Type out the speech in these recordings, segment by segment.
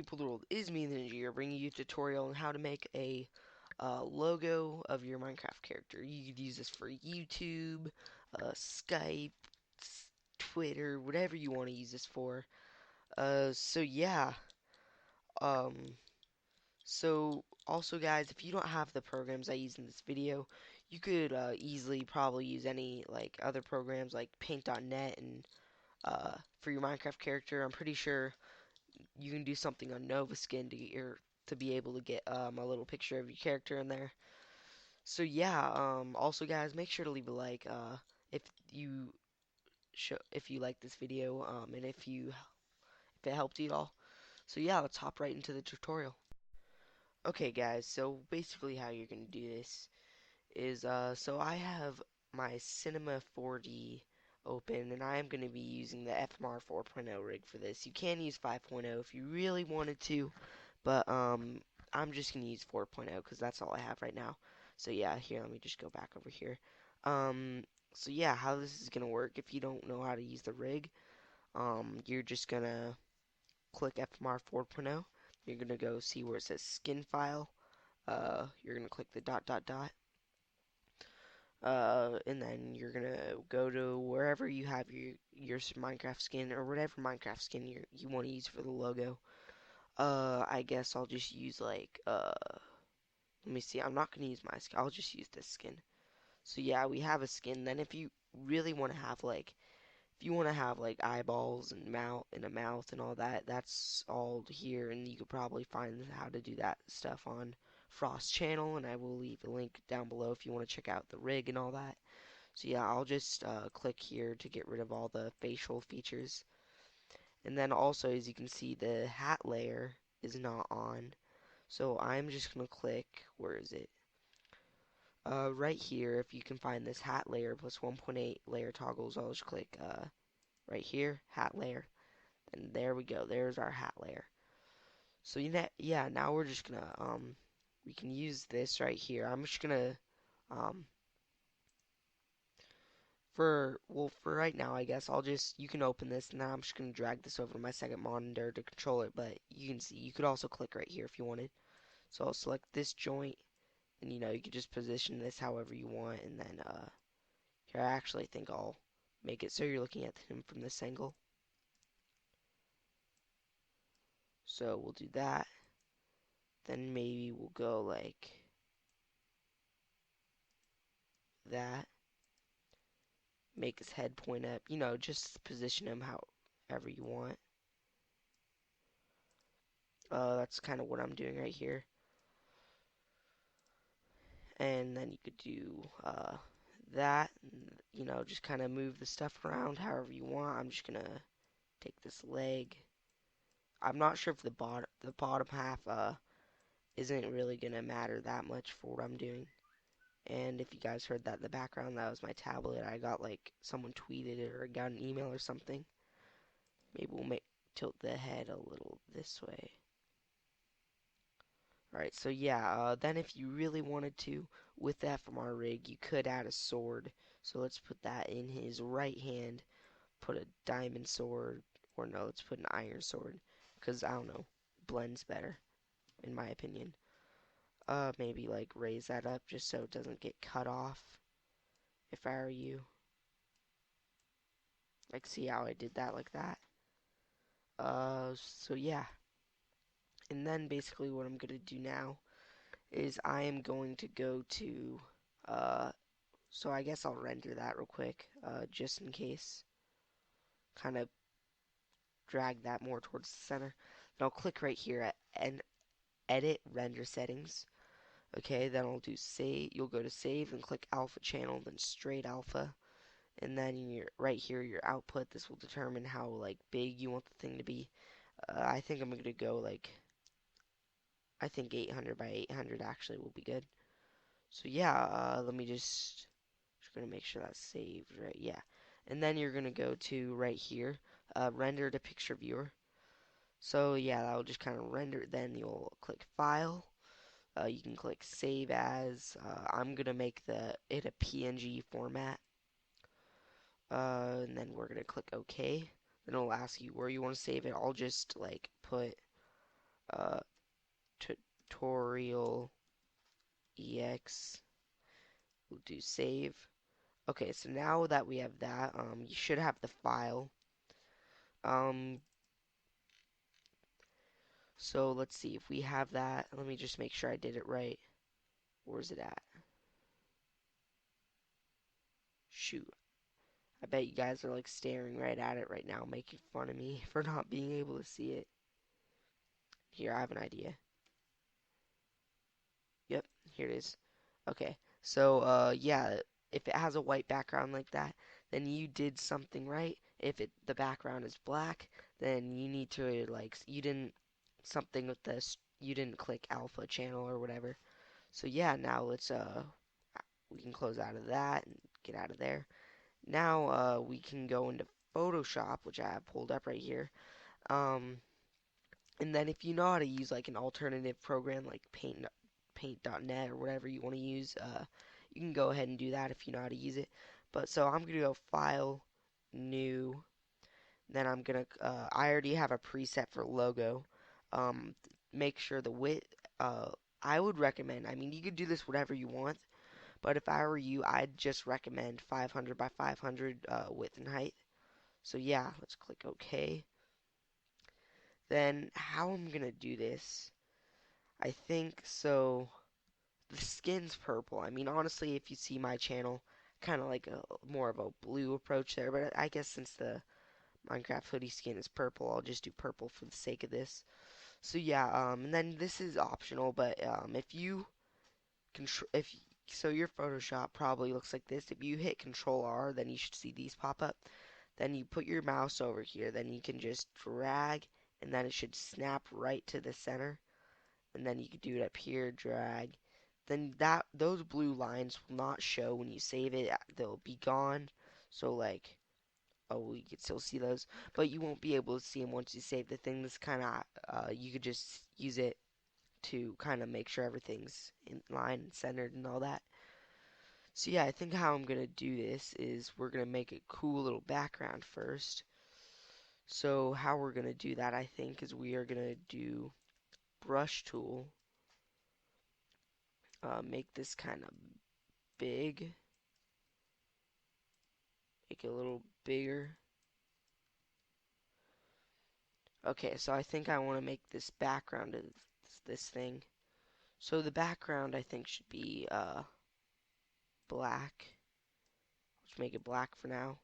people of the world? It is me, the Ninja here, bringing you a tutorial on how to make a logo of your Minecraft character. You could use this for YouTube, Skype, Twitter, whatever you want to use this for. So yeah. Um, so also, guys, if you don't have the programs I use in this video, you could easily probably use any like other programs like Paint.net and for your Minecraft character. I'm pretty sure you can do something on Nova Skin to get your to be able to get a little picture of your character in there. So yeah, also guys, make sure to leave a like if you if you like this video and if it helped you at all. So yeah, let's hop right into the tutorial. Okay guys, so basically how you're gonna do this is so I have my Cinema 4D open and I am going to be using the FMR 4.0 rig for this. You can use 5.0 if you really wanted to, but I'm just going to use 4.0 because that's all I have right now. So yeah, here, let me just go back over here. Um, so yeah, how this is going to work, if you don't know how to use the rig, you're just going to click FMR 4.0. You're going to go see where it says skin file. You're going to click the dot dot dot. And then you're gonna go to wherever you have your Minecraft skin or whatever Minecraft skin you want to use for the logo. I guess I'll just use like let me see. I'm not gonna use my skin. I'll just use this skin. So yeah, we have a skin. Then if you really want to have like if you want to have like eyeballs and a mouth and all that, that's all here, and you could probably find how to do that stuff on Frost channel, and I will leave a link down below if you want to check out the rig and all that. So yeah, I'll just click here to get rid of all the facial features. And then also, as you can see, the hat layer is not on. So I'm just going to click, where is it? Right here, if you can find this hat layer plus 1.8 layer toggles, I'll just click right here, hat layer. And there we go, there's our hat layer. So yeah, now we're just going to, we can use this right here. I'm just going to, um, for right now, I guess you can open this, and now I'm just gonna drag this over to my second monitor to control it. But you can see, you could also click right here if you wanted. So I'll select this joint, and you could just position this however you want. And then here, I actually think I'll make it so you're looking at him from this angle. So we'll do that. Then maybe we'll go like that. Make his head point up. Just position him however you want. That's kind of what I'm doing right here. And then you could do that, just kind of move the stuff around however you want. I'm just gonna take this leg. I'm not sure if the bottom half isn't really gonna matter that much for what I'm doing. And if you guys heard that in the background, that was my tablet. I got like someone tweeted it or got an email or something. Maybe we'll make tilt the head a little this way. Alright, so yeah, then if you really wanted to, with that from our rig, you could add a sword. So let's put that in his right hand, put a diamond sword, or no, let's put an iron sword, because, I don't know, blends better, in my opinion. Maybe, like, raise that up just so it doesn't get cut off, if I were you. Like, see how I did that like that? So yeah. And then basically what I'm going to do now is I am going to go to, so I guess I'll render that real quick, just in case. Kind of drag that more towards the center. Then I'll click right here at Edit Render Settings. Okay, then I'll do Save. You'll go to Save and click Alpha Channel, then Straight Alpha. And then right here, your output. This will determine how like big you want the thing to be. I think I'm gonna go like, I think 800 by 800 actually will be good. So yeah, let me just gonna make sure that's saved right. Yeah, and then you're gonna go to right here, render to picture viewer. So yeah, that'll just kind of render. Then you'll click File. You can click Save As. I'm gonna make it a PNG format. And then we're gonna click OK. Then it'll ask you where you want to save it. I'll just like put uh, tutorial ex. We'll do save. Okay, so now that we have that, you should have the file. Um, so let's see if we have that. Let me just make sure I did it right. Where's it at? Shoot. I bet you guys are like staring right at it right now, making fun of me for not being able to see it. Here, I have an idea. Yep, here it is. Okay, so yeah, if it has a white background like that, then you did something right. If the background is black, then you need to like you didn't something with this. You didn't click alpha channel or whatever. So yeah, now let's we can close out of that and get out of there. Now we can go into Photoshop, which I have pulled up right here. Um, and then if you know how to use like an alternative program like Paint.net or whatever you want to use, you can go ahead and do that if you know how to use it. But so I'm gonna go File, New. Then I'm gonna. I already have a preset for logo. Make sure the width. I would recommend. I mean, you could do this whatever you want, but if I were you, I'd just recommend 500 by 500 width and height. So yeah, let's click OK. Then how I'm gonna do this? I think so. The skin's purple. I mean, honestly, if you see my channel, kind of like a more of a blue approach there. But I guess since the Minecraft hoodie skin is purple, I'll just do purple for the sake of this. So yeah, and then this is optional, but if you control, if so, your Photoshop probably looks like this. If you hit Control R, then you should see these pop up. Then you put your mouse over here. Then you can just drag, and then it should snap right to the center. And then you can do it up here, drag. Then those blue lines will not show when you save it. They'll be gone. So like, oh, you can still see those, but you won't be able to see them once you save the thing. This kind of you could just use it to kind of make sure everything's in line and centered and all that. So yeah, I think how I'm gonna do this is we're gonna make a cool little background first. So how we're gonna do that, I think, is we are gonna do brush tool. Make this kind of big. Make it a little bigger. Okay, so I think I want to make this background of this thing. So the background I think should be black. Let's make it black for now.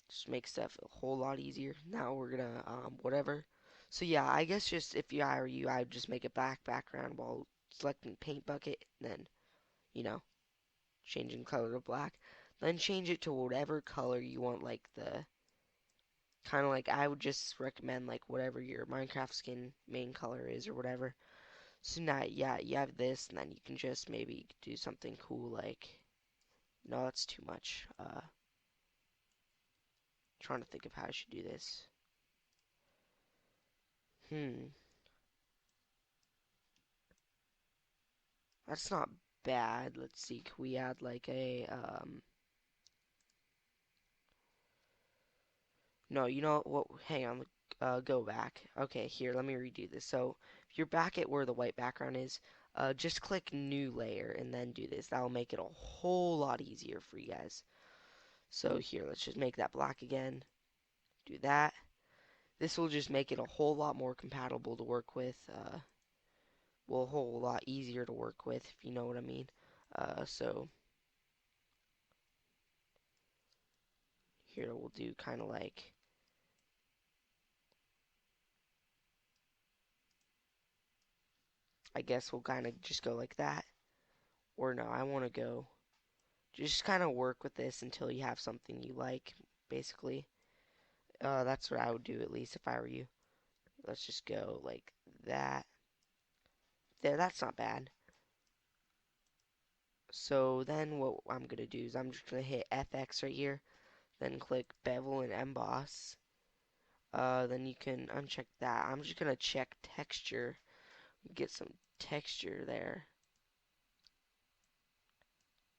Just make stuff a whole lot easier. Now we're gonna whatever. So yeah, I guess just if I were you, I would just make a black background while selecting paint bucket, and then you know changing color to black. Then change it to whatever color you want, like the kind of like I would just recommend like whatever your Minecraft skin main color is or whatever. So now, yeah, you have this, and then you can just maybe do something cool like, no, that's too much. Trying to think of how I should do this. Hmm, that's not bad. Let's see, can we add like a, no, you know what, hang on, go back. Okay, here, let me redo this. So, if you're back at where the white background is, just click new layer and then do this. That'll make it a whole lot easier for you guys. So here, let's just make that black again. Do that. This will just make it a whole lot more compatible to work with. Well, a whole lot easier to work with, if you know what I mean. So here we'll do kind of like, I guess we'll kind of just go like that. Or no, I want to go, just kind of work with this until you have something you like, basically. That's what I would do, at least if I were you. Let's just go like that. There, that's not bad. So then what I'm going to do is I'm just going to hit FX right here, then click bevel and emboss. Then you can uncheck that. I'm just going to check texture, get some texture there.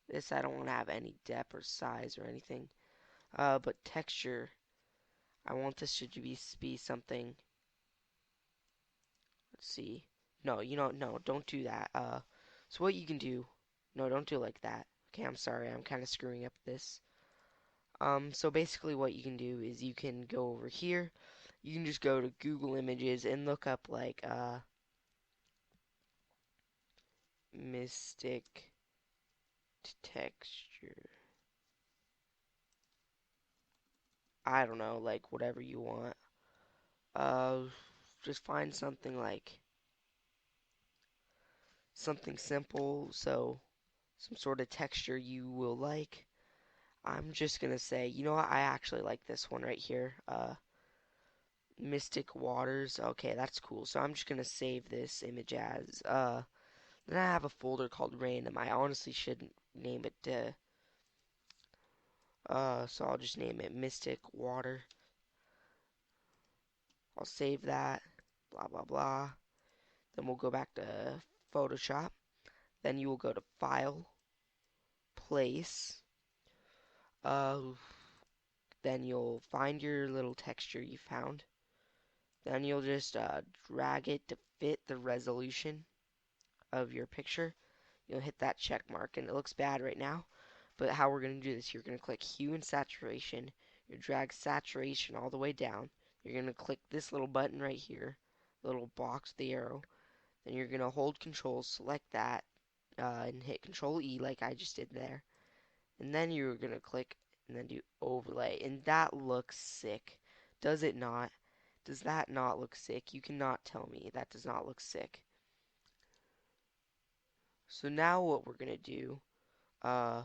This I don't want to have any depth or size or anything. But texture, I want this to be something see. No, no, don't do that. So what you can do, no, don't do it like that. Okay, I'm sorry, I'm kind of screwing up this. So basically what you can do is you can go over here. You can just go to Google Images and look up like, Mystic Texture. I don't know, like whatever you want. Uh, just find something like something simple, so some sort of texture you will like. I'm just gonna say, you know what? I actually like this one right here. Mystic Waters. Okay, that's cool. So I'm just gonna save this image as then I have a folder called random. I honestly shouldn't name it so I'll just name it Mystic Water. I'll save that. Blah blah blah. Then we'll go back to Photoshop. Then you will go to File, Place. Uh, then you'll find your little texture you found. Then you'll just drag it to fit the resolution of your picture. You'll hit that check mark, and it looks bad right now. But how we're going to do this, you're going to click Hue and Saturation. You drag Saturation all the way down. You're going to click this little button right here, the little box with the arrow. Then you're going to hold Control, select that, and hit Control E like I just did there. And then you're going to click and then do Overlay. And that looks sick. Does it not? Does that not look sick? You cannot tell me that does not look sick. So now what we're going to do, uh,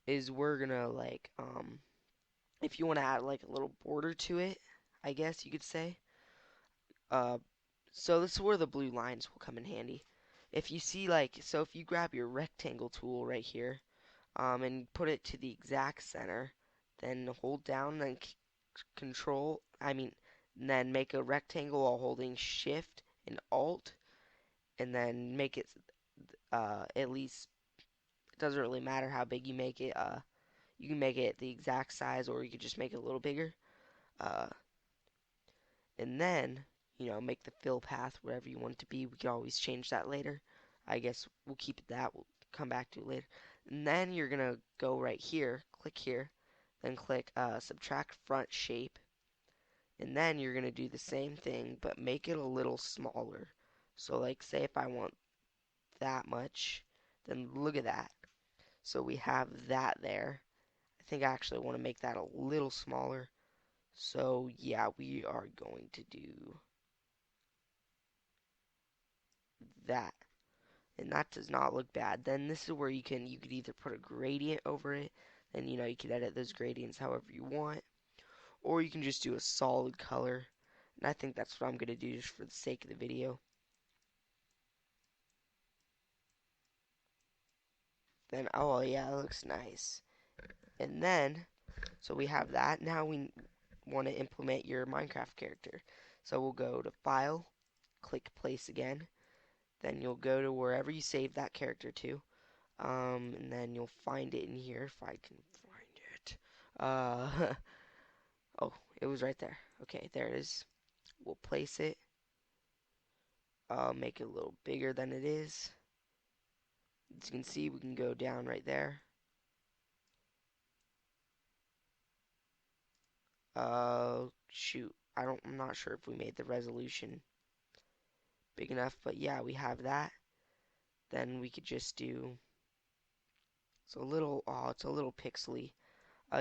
is we're gonna like if you want to add like a little border to it, I guess you could say. Uh, so this is where the blue lines will come in handy. If you see like so if you grab your rectangle tool right here, and put it to the exact center, then hold down and control, then make a rectangle while holding shift and alt, and then make it at least it doesn't really matter how big you make it. You can make it the exact size, or you could just make it a little bigger. Uh, and then, make the fill path whatever you want it to be. We can always change that later. I guess we'll keep it that. We'll come back to it later. And then you're going to go right here, click here, then click subtract front shape. And then you're going to do the same thing, but make it a little smaller. So like say if I want that much, then look at that. So we have that there. I think I actually want to make that a little smaller. So yeah, we are going to do that. And that does not look bad. Then this is where you could either put a gradient over it, and you could edit those gradients however you want, or you can just do a solid color. And I think that's what I'm going to do just for the sake of the video. Then oh yeah, it looks nice. And then so we have that. Now we want to implement your Minecraft character. So we'll go to File, click Place again. Then you'll go to wherever you saved that character to. And then you'll find it in here if I can find it. Oh, it was right there. Okay, there it is. We'll place it. Make it a little bigger than it is. As you can see, we can go down right there. Shoot. I'm not sure if we made the resolution big enough, but yeah, we have that. Then we could just do, it's a little pixely.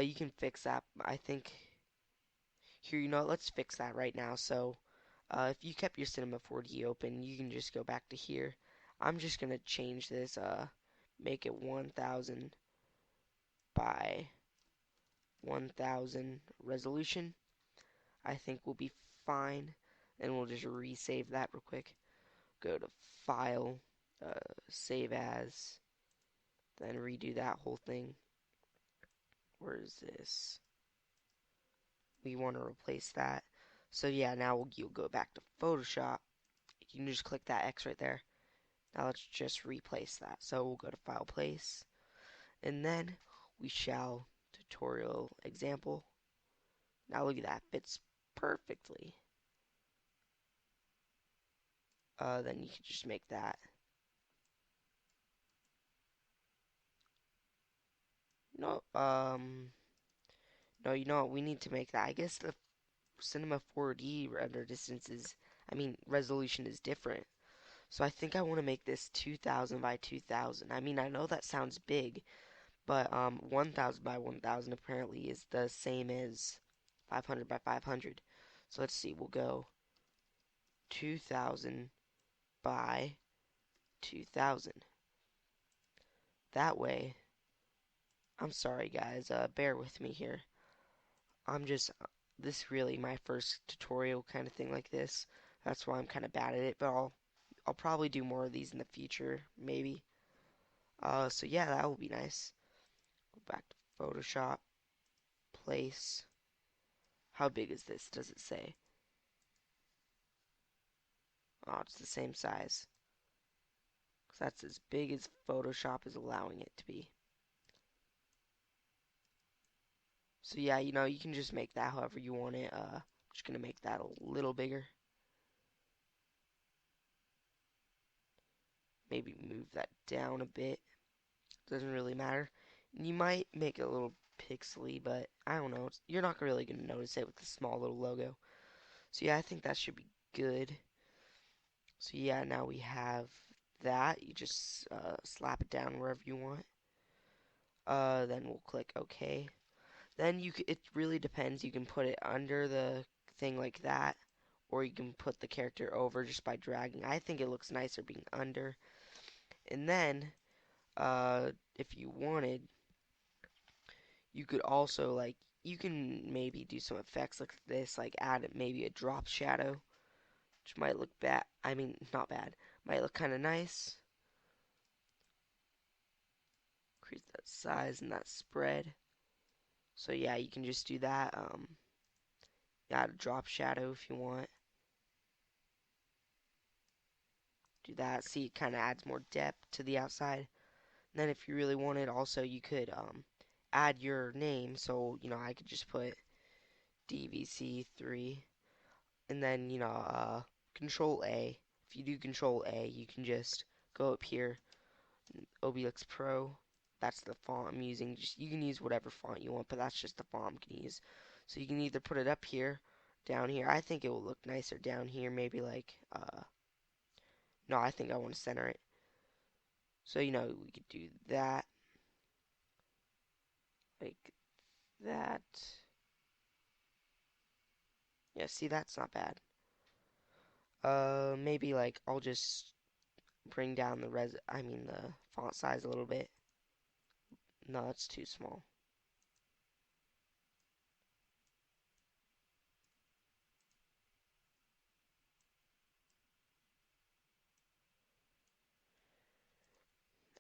You can fix that. I think, here, let's fix that right now. So, if you kept your Cinema 4D open, you can just go back to here. I'm just going to change this, make it 1000 by 1000 resolution. I think we'll be fine. And we'll just resave that real quick. Go to File, Save As, then redo that whole thing. Where is this? We want to replace that. So yeah, now you'll go back to Photoshop. You can just click that X right there. Now let's just replace that. So we'll go to File, Place, and then we shall tutorial example. Now look at that, fits perfectly. then you can just make that. No, no, you know what? We need to make that. I guess the Cinema 4D render distance is, I mean, resolution is different. So I think I want to make this 2000 by 2000. I mean, I know that sounds big, but 1000 by 1000 apparently is the same as 500 by 500. So let's see, we'll go 2000 by 2000. That way, I'm sorry guys, bear with me here. I'm just, this really my first tutorial kind of thing like this. That's why I'm kind of bad at it, but I'll probably do more of these in the future, maybe. So yeah, that will be nice. Go back to Photoshop, place. How big is this? Does it say? Oh, it's the same size. 'Cause that's as big as Photoshop is allowing it to be. So yeah, you know, you can just make that however you want it. Just gonna make that a little bigger. Maybe move that down a bit. Doesn't really matter. You might make it a little pixely, but I don't know. You're not really gonna notice it with the small little logo. So yeah, I think that should be good. So yeah, now we have that. You just slap it down wherever you want. Then we'll click OK. Then it really depends. You can put it under the thing like that, or you can put the character over just by dragging. I think it looks nicer being under. And then, if you wanted, you could also you can maybe do some effects like this, like add maybe a drop shadow, which might look bad. I mean, not bad. Might look kind of nice. Increase that size and that spread. So yeah, you can just do that. Add a drop shadow if you want. Do that. See, it kind of adds more depth to the outside. And then if you really wanted, also you could add your name. So you know, I could just put DVC3, and then Control A. If you do Control A, you can just go up here, Obelix Pro. That's the font I'm using. Just you can use whatever font you want, but that's just the font I'm gonna use. So you can either put it up here, down here. I think it will look nicer down here. Maybe no, I think I want to center it. So you know we could do that, like that. Yeah, see that's not bad. Maybe I'll just bring down the font size a little bit. No, it's too small.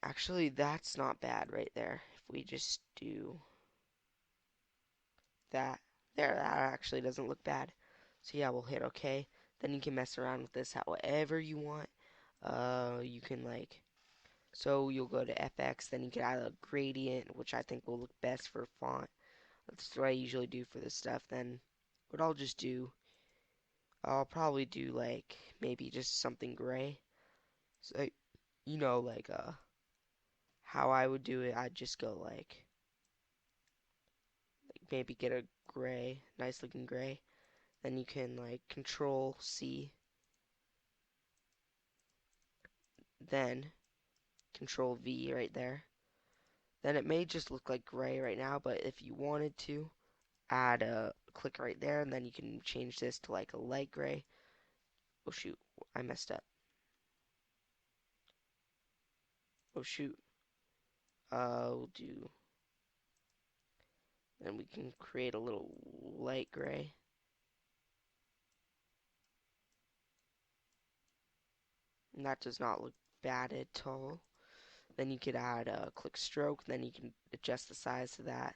Actually, that's not bad right there. If we just do that, there, that actually doesn't look bad. So yeah, we'll hit OK. Then you can mess around with this however you want. You can so you'll go to FX, then you can add a gradient, which I think will look best for font. That's what I usually do for this stuff. Then what I'll probably do maybe just something gray. So you know how I would do it, I'd just go maybe get a gray, nice looking gray. Then you can Control C, then Control V right there. Then it may just look like gray right now, but if you wanted to, add a click right there, and then you can change this to a light gray. Oh shoot, I messed up. Oh shoot. We'll do. Then we can create a little light gray. And that does not look bad at all. Then you could add a click stroke, then you can adjust the size to that.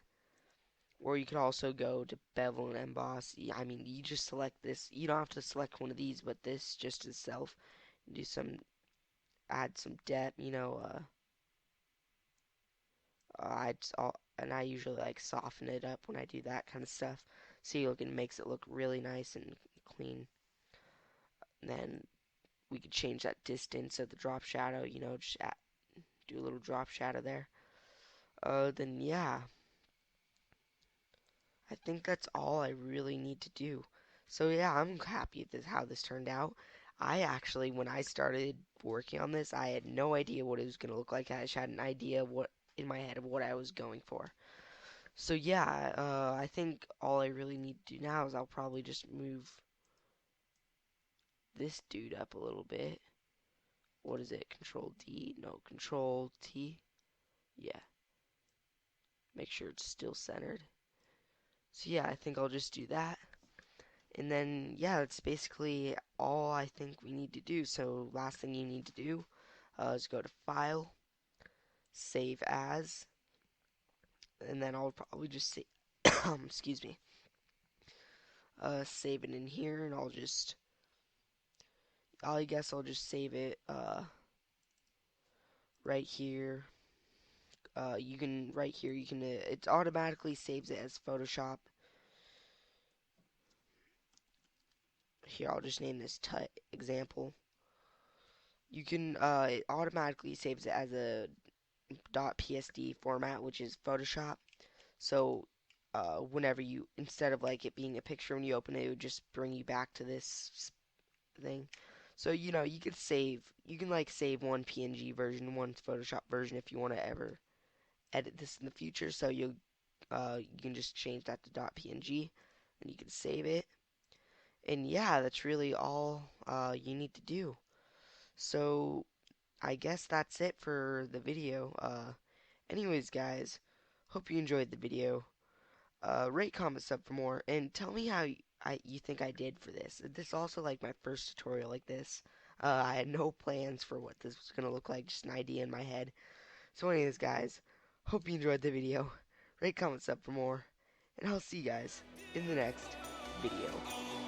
Or you could also go to bevel and emboss. I mean, you just select this. You don't have to select one of these, but this just itself. Do add some depth, and I usually soften it up when I do that kind of stuff. See, look, it makes it look really nice and clean. And then we could change that distance of the drop shadow, just do a little drop shadow there. Then yeah, I think that's all I really need to do. So yeah, I'm happy with how this turned out. I actually, when I started working on this, I had no idea what it was going to look like. I just had an idea what in my head of what I was going for. So yeah, I think all I really need to do now is I'll probably just move this dude up a little bit. What is it? Control D? No, Control T. Yeah, make sure it's still centered. So yeah, I think I'll just do that. And then, yeah, that's basically all I think we need to do. So last thing you need to do is go to File, Save As, and then I'll probably just say, excuse me, save it in here, and I guess I'll just save it right here. You can, right here, it automatically saves it as Photoshop. Here, I'll just name this example. You can, it automatically saves it as a .psd format, which is Photoshop. So, whenever you, instead of like it being a picture when you open it, it would just bring you back to this thing. So, you can like save one PNG version, one Photoshop version if you want to ever edit this in the future. So you can just change that to .png and you can save it. And yeah, that's really all you need to do. So I guess that's it for the video. Anyways, guys, hope you enjoyed the video. Rate, comment, sub for more, and tell me how you think I did for this. This is also like my first tutorial like this. I had no plans for what this was gonna look like, just an idea in my head. So anyways, guys, hope you enjoyed the video. Rate, comment, sub for more, and I'll see you guys in the next video.